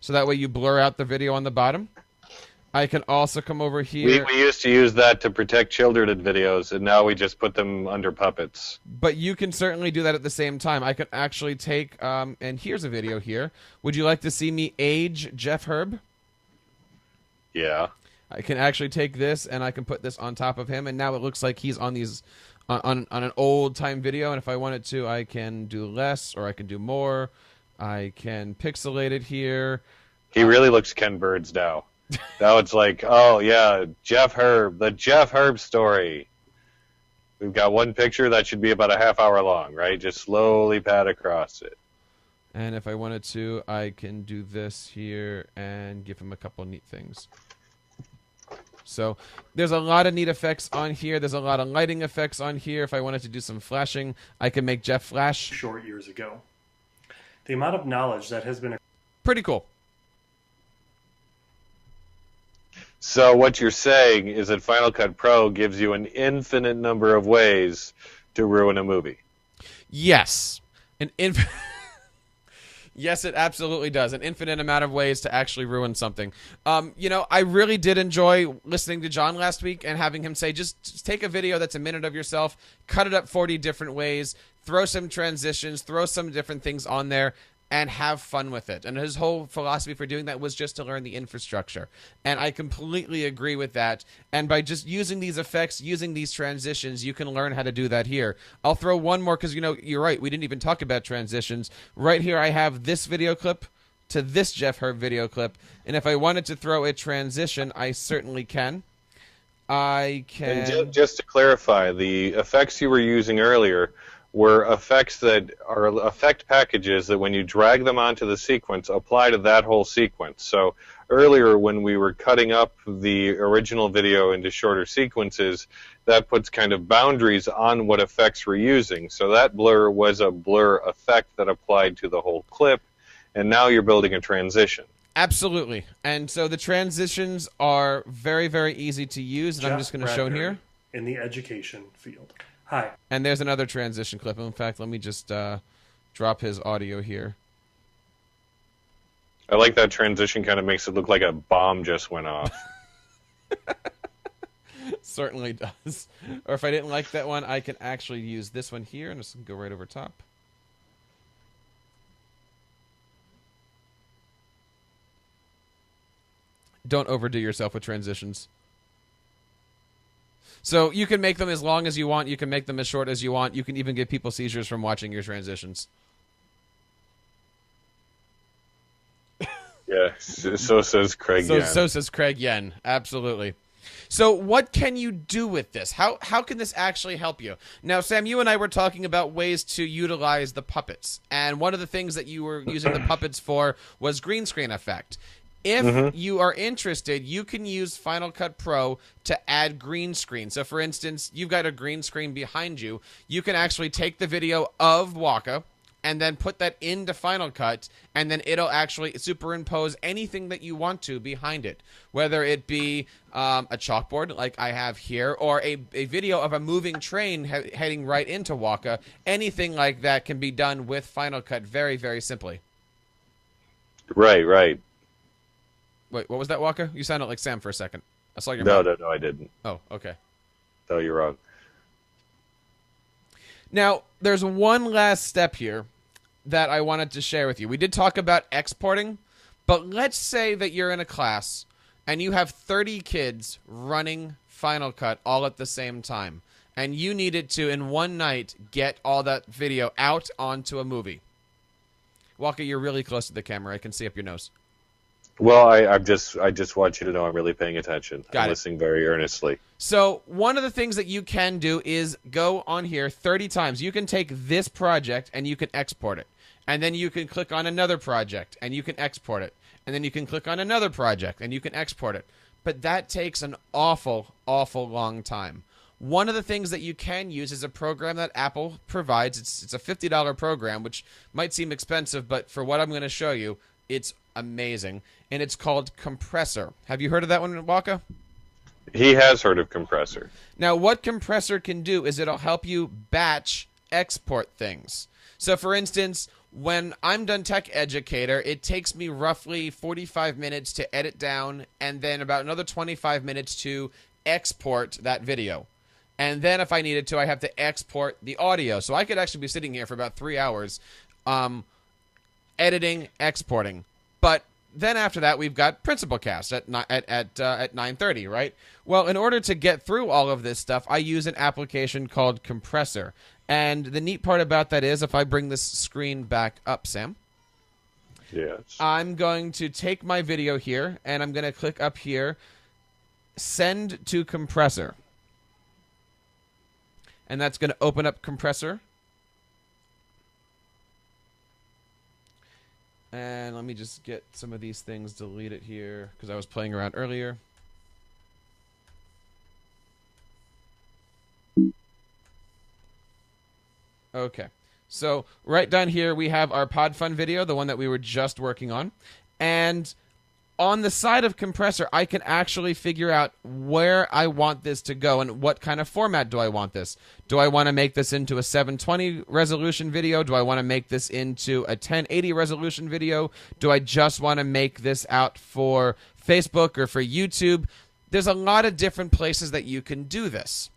So that way you blur out the video on the bottom. I can also come over here. We used to use that to protect children in videos, and now we just put them under puppets. But you can certainly do that at the same time. I can actually take, and here's a video here. Would you like to see me age Jeff Herb? Yeah. I can actually take this, and I can put this on top of him, and now it looks like he's on these... On an old-time video, and if I wanted to, I can do less, or I can do more. I can pixelate it here. He really looks Ken Burns now. Now it's like, oh, yeah, Jeff Herb, the Jeff Herb story. We've got one picture that should be about a half hour long, right? Just slowly pat across it. And if I wanted to, I can do this here and give him a couple neat things. So there's a lot of neat effects on here. There's a lot of lighting effects on here. If I wanted to do some flashing, I can make Jeff flash. Short years ago. The amount of knowledge that has been... Pretty cool. So what you're saying is that Final Cut Pro gives you an infinite number of ways to ruin a movie. Yes. Yes, it absolutely does. An infinite amount of ways to actually ruin something. I really did enjoy listening to John last week and having him say, just take a video that's a minute of yourself, cut it up 40 different ways, throw some transitions, throw some different things on there, and have fun with it. And his whole philosophy for doing that was just to learn the infrastructure. And I completely agree with that. And by just using these effects, using these transitions, you can learn how to do that here. I'll throw one more because, you're right. We didn't even talk about transitions. Right here I have this video clip to this Jeff Herb video clip. And if I wanted to throw a transition, I certainly can. I can... And just to clarify, the effects you were using earlier were effects that are effect packages that when you drag them onto the sequence apply to that whole sequence. So earlier when we were cutting up the original video into shorter sequences, that puts kind of boundaries on what effects we're using. So that blur was a blur effect that applied to the whole clip, and now you're building a transition. Absolutely. And so the transitions are very, very easy to use, and I'm just going to show here. In the education field. Hi. And there's another transition clip. In fact, let me just drop his audio here. I like that transition. Kind of makes it look like a bomb just went off. Certainly does. Or if I didn't like that one, I can actually use this one here and just go right over top. Don't overdo yourself with transitions. So you can make them as long as you want. You can make them as short as you want. You can even give people seizures from watching your transitions. Yeah, so says Craig Yen. So says Craig Yen. Absolutely. So what can you do with this? How can this actually help you? Now, Sam, you and I were talking about ways to utilize the puppets. And one of the things that you were using the puppets for was green screen effect. If you are interested, you can use Final Cut Pro to add green screen. So, for instance, you've got a green screen behind you. You can actually take the video of Waka and then put that into Final Cut, and then it'll actually superimpose anything that you want to behind it, whether it be a chalkboard like I have here, or a video of a moving train heading right into Waka. Anything like that can be done with Final Cut very, very simply. Right. Wait, what was that, Walker? You sounded like Sam for a second. I saw your No, I didn't. Oh, okay. No, you're wrong. Now, there's one last step here that I wanted to share with you. We did talk about exporting, but let's say that you're in a class and you have 30 kids running Final Cut all at the same time, and you needed to, in one night, get all that video out onto a movie. Walker, you're really close to the camera. I can see up your nose. Well, I just want you to know I'm really paying attention. I'm Got it. listening very earnestly. So one of the things that you can do is go on here 30 times. You can take this project and you can export it. And then you can click on another project and you can export it. And then you can click on another project and you can export it. But that takes an awful, awful long time. One of the things that you can use is a program that Apple provides. It's a $50 program, which might seem expensive, but for what I'm going to show you, it's amazing. And it's called Compressor. Have you heard of that one, Waka? He has heard of Compressor. Now, what Compressor can do is it'll help you batch export things. So, for instance, when I'm done Tech Educator, it takes me roughly 45 minutes to edit down and then about another 25 minutes to export that video. And then if I needed to, I have to export the audio. So I could actually be sitting here for about 3 hours editing, exporting. But then after that, we've got Principal Cast at 9:30, right? Well, in order to get through all of this stuff, I use an application called Compressor. And the neat part about that is, if I bring this screen back up, Sam. Yes. I'm going to take my video here, and I'm going to click up here, Send to Compressor. And that's going to open up Compressor. And let me just get some of these things deleted here, because I was playing around earlier. Okay, so right down here we have our PodFun video, the one that we were just working on. And on the side of Compressor, I can actually figure out where I want this to go and what kind of format do I want this. Do I want to make this into a 720 resolution video? Do I want to make this into a 1080 resolution video? Do I just want to make this out for Facebook or for YouTube? There's a lot of different places that you can do this.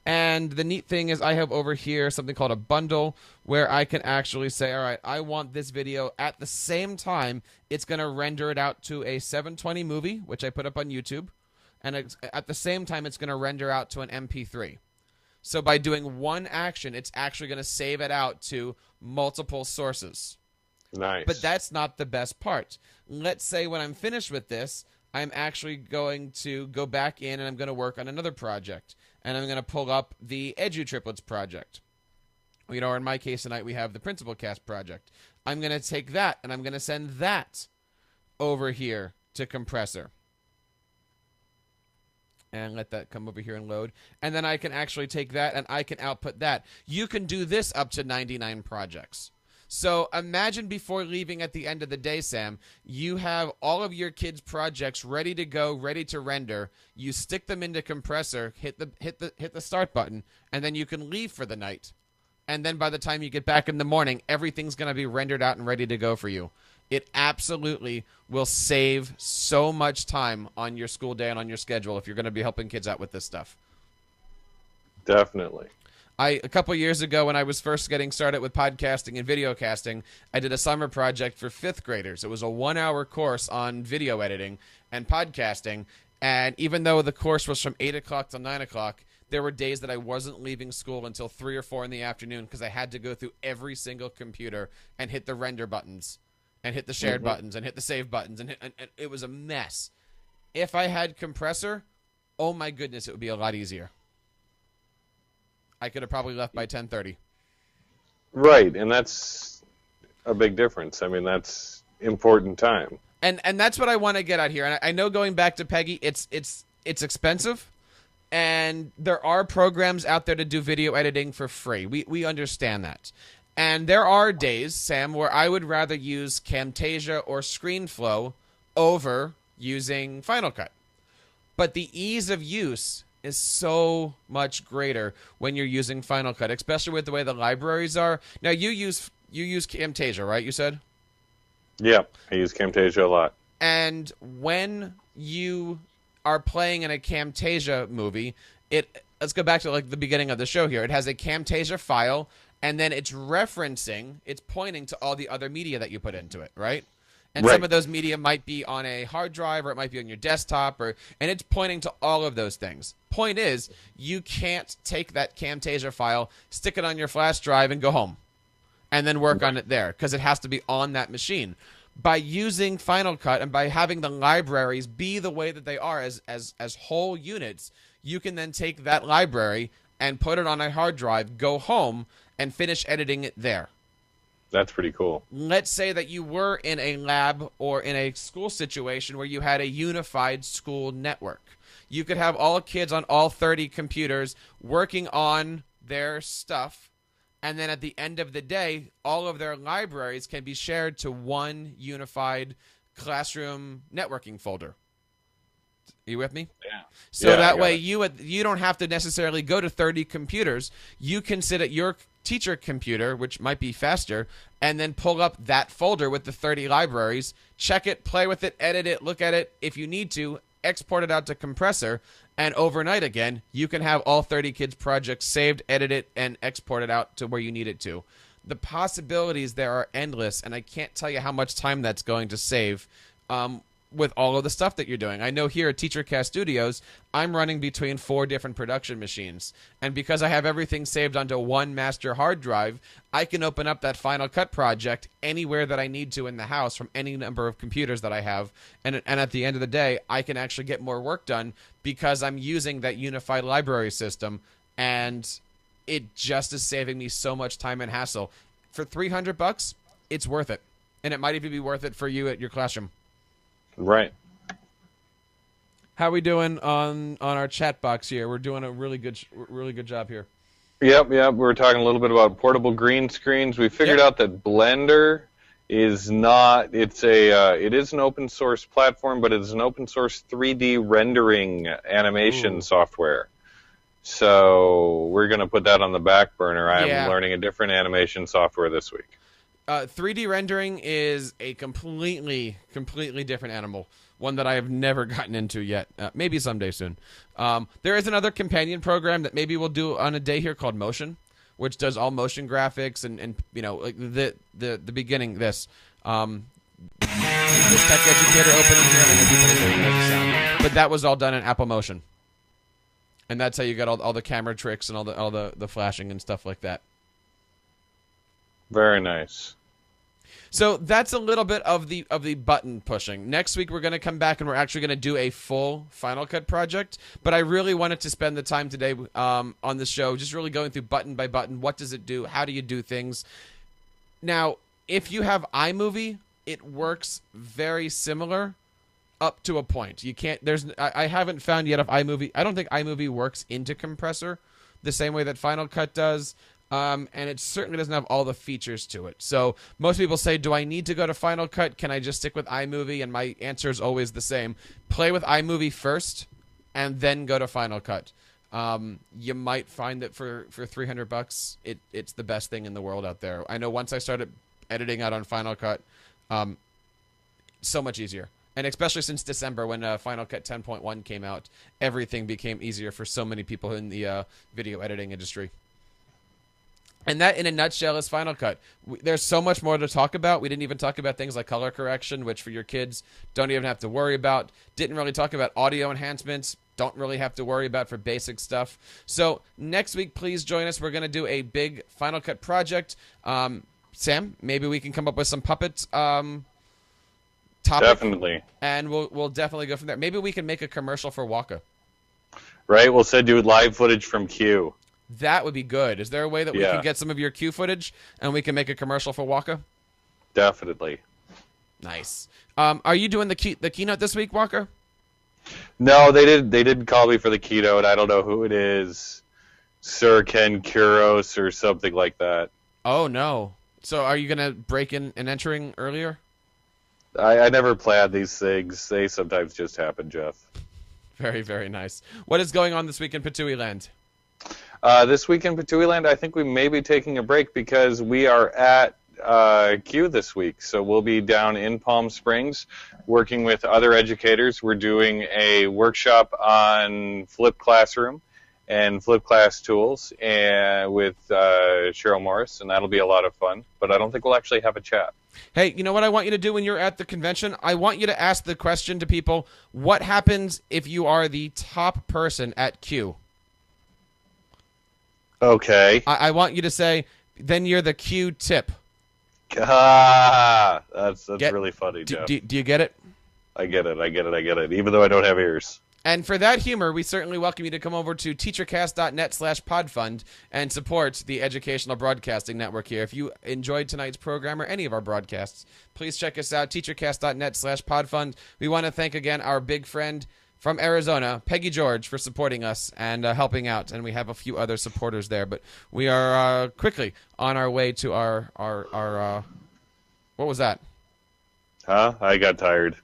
And the neat thing is I have over here something called a bundle where I can actually say, all right, I want this video at the same time. It's going to render it out to a 720 movie, which I put up on YouTube. And at the same time, it's going to render out to an MP3. So by doing one action, it's actually going to save it out to multiple sources. Nice. But that's not the best part. Let's say when I'm finished with this, I'm actually going to go back in and I'm going to work on another project. And I'm going to pull up the EduTriplets project. You know, or in my case tonight, we have the Principal Cast project. I'm going to take that, and I'm going to send that over here to Compressor. And let that come over here and load. And then I can actually take that, and I can output that. You can do this up to 99 projects. So imagine before leaving at the end of the day, Sam, you have all of your kids' projects ready to go, ready to render. You stick them into Compressor, hit the start button, and then you can leave for the night. And then by the time you get back in the morning, everything's going to be rendered out and ready to go for you. It absolutely will save so much time on your school day and on your schedule if you're going to be helping kids out with this stuff. Definitely. A couple years ago, when I was first getting started with podcasting and video casting, I did a summer project for 5th graders. It was a 1-hour course on video editing and podcasting. And even though the course was from 8 o'clock to 9 o'clock, there were days that I wasn't leaving school until 3 or 4 in the afternoon because I had to go through every single computer and hit the render buttons and hit the shared buttons and hit the save buttons. And it was a mess. If I had Compressor, oh my goodness, it would be a lot easier. I could have probably left by 10:30. Right, and that's a big difference. I mean, that's important time. And that's what I want to get out here. And I know going back to Peggy, it's expensive, and there are programs out there to do video editing for free. We understand that. And there are days, Sam, where I would rather use Camtasia or ScreenFlow over using Final Cut. But the ease of use is so much greater when you're using Final Cut, especially with the way the libraries are. Now, you use Camtasia, right, you said? Yeah, I use Camtasia a lot. And when you are playing in a Camtasia movie, let's go back to like the beginning of the show here. It has a Camtasia file, and then it's pointing to all the other media that you put into it, right? And right. Some of those media might be on a hard drive, or it might be on your desktop, and it's pointing to all of those things. Point is, you can't take that Camtasia file, stick it on your flash drive, and go home. and then work on it there because it has to be on that machine. By using Final Cut and by having the libraries be the way that they are as whole units, you can then take that library and put it on a hard drive, go home, and finish editing it there. That's pretty cool. Let's say that you were in a lab or in a school situation where you had a unified school network. You could have all kids on all 30 computers working on their stuff, and then at the end of the day, all of their libraries can be shared to one unified classroom networking folder. Are you with me? Yeah. So Yeah, that way you don't have to necessarily go to 30 computers. You can sit at your teacher computer, which might be faster, and then pull up that folder with the 30 libraries, check it, play with it, edit it, look at it. If you need to, export it out to compressor, and overnight again, you can have all 30 kids' projects saved, edit it, and export it out to where you need it to. The possibilities there are endless, and I can't tell you how much time that's going to save with all of the stuff that you're doing. I know here at TeacherCast Studios, I'm running between 4 different production machines. And because I have everything saved onto one master hard drive, I can open up that Final Cut project anywhere that I need to in the house from any number of computers that I have. And at the end of the day, I can actually get more work done because I'm using that unified library system. And it just is saving me so much time and hassle. For $300, it's worth it. And it might even be worth it for you at your classroom. Right. How are we doing on our chat box here? We're doing a really good job here. Yep. We were talking a little bit about portable green screens. We figured out that Blender is not. It is an open source platform, but it's an open source 3D rendering animation software. So we're going to put that on the back burner. I am learning a different animation software this week. 3D rendering is a completely different animal. One that I have never gotten into yet. Maybe someday soon. There is another companion program that maybe we'll do on a day here called Motion, which does all motion graphics and you know, like the beginning. This Tech Educator opening here, and the sound. But that was all done in Apple Motion, and that's how you got all the camera tricks and all the flashing and stuff like that. Very nice. So that's a little bit of the button pushing. Next week we're going to come back and we're actually going to do a full Final Cut project. But I really wanted to spend the time today on the show just really going through button by button. What does it do? How do you do things? Now, if you have iMovie, it works very similar up to a point. You can't. I haven't found yet if iMovie. I don't think iMovie works into compressor the same way that Final Cut does. And it certainly doesn't have all the features to it. So most people say, do I need to go to Final Cut? Can I just stick with iMovie? And my answer is always the same. Play with iMovie first, and then go to Final Cut. You might find that for $300, it's the best thing in the world out there. I know once I started editing out on Final Cut, so much easier. And especially since December when Final Cut 10.1 came out, everything became easier for so many people in the video editing industry. And that, in a nutshell, is Final Cut. There's so much more to talk about. We didn't even talk about things like color correction, which for your kids don't even have to worry about. Didn't really talk about audio enhancements. Don't really have to worry about for basic stuff. So next week, please join us. We're going to do a big Final Cut project. Sam, maybe we can come up with some puppets topic. Definitely. And we'll definitely go from there. Maybe we can make a commercial for Waka. Right. We'll do live footage from Q. That would be good. Is there a way that we can get some of your Q footage and we can make a commercial for Waka? Definitely. Nice. Are you doing the keynote this week, Walker? No, they didn't call me for the keynote. I don't know who it is. Sir Ken Kuros or something like that. Oh, no. So are you going to break in and entering earlier? I never plan these things. They sometimes just happen, Jeff. Very, very nice. What is going on this week in Patooey Land? This week in Patooey Land, I think we may be taking a break because we are at Q this week. So we'll be down in Palm Springs working with other educators. We're doing a workshop on Flip Classroom and Flip Class tools and with Cheryl Morris, and that'll be a lot of fun. But I don't think we'll actually have a chat. Hey, you know what I want you to do when you're at the convention? I want you to ask the question to people, what happens if you are the top person at Q? Okay. I want you to say, then you're the Q tip. That's really funny, Jeff. Do you get it? I get it, even though I don't have ears. And for that humor, we certainly welcome you to come over to teachercast.net/podfund and support the Educational Broadcasting Network here. If you enjoyed tonight's program or any of our broadcasts, please check us out, teachercast.net/podfund. We want to thank again our big friend from Arizona, Peggy George, for supporting us and helping out. And we have a few other supporters there. But we are quickly on our way to our what was that? Huh? I got tired.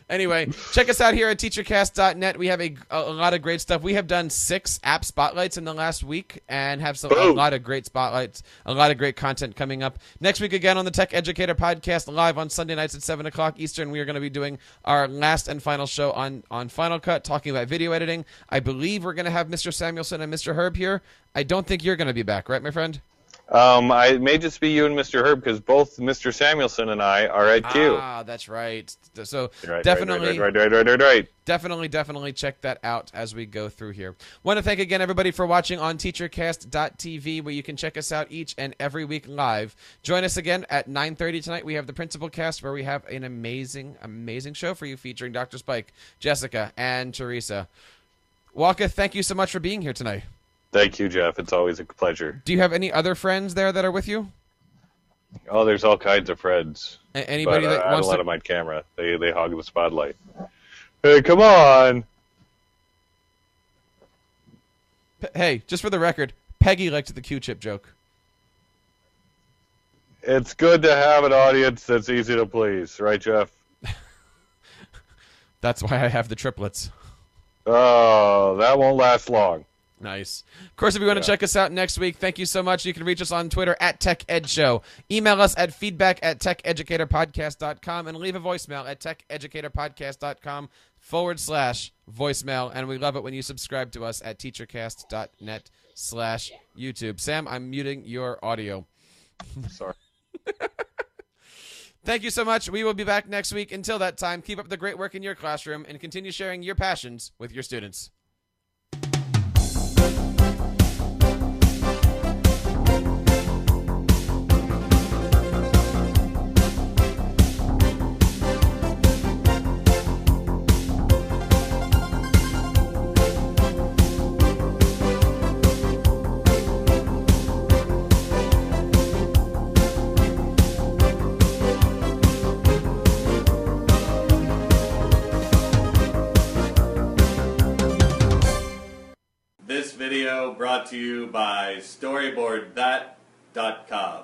Anyway, check us out here at teachercast.net. We have a lot of great stuff. We have done 6 app spotlights in the last week and have a lot of great spotlights, a lot of great content coming up. Next week again on the Tech Educator Podcast, live on Sunday nights at 7 o'clock Eastern. We are going to be doing our last and final show on Final Cut, talking about video editing. I believe we're going to have Mr. Samuelson and Mr. Herb here. I don't think you're going to be back, right, my friend? I may just be you and Mr. Herb because both Mr. Samuelson and I are at Q. Ah, that's right. So right, definitely, right. Definitely check that out as we go through here. Want to thank again everybody for watching on TeacherCast.tv, where you can check us out each and every week live. Join us again at 9:30 tonight. We have the Principal Cast, where we have an amazing show for you featuring Dr. Spike, Jessica, and Teresa. Waka, thank you so much for being here tonight. Thank you, Jeff. It's always a pleasure. Do you have any other friends there that are with you? Oh, there's all kinds of friends. Anybody that I wants don't let to... them on camera. They hog the spotlight. Hey, come on! Hey, just for the record, Peggy liked the Q-chip joke. It's good to have an audience that's easy to please, right, Jeff? That's why I have the triplets. Oh, that won't last long. Nice. Of course, if you want to check us out next week, thank you so much. You can reach us on Twitter at TechEdShow. Email us at feedback@techeducatorpodcast.com and leave a voicemail at techeducatorpodcast.com/voicemail. And we love it when you subscribe to us at teachercast.net/YouTube. Sam, I'm muting your audio. Sorry. Thank you so much. We will be back next week. Until that time, keep up the great work in your classroom and continue sharing your passions with your students. This video brought to you by StoryboardThat.com.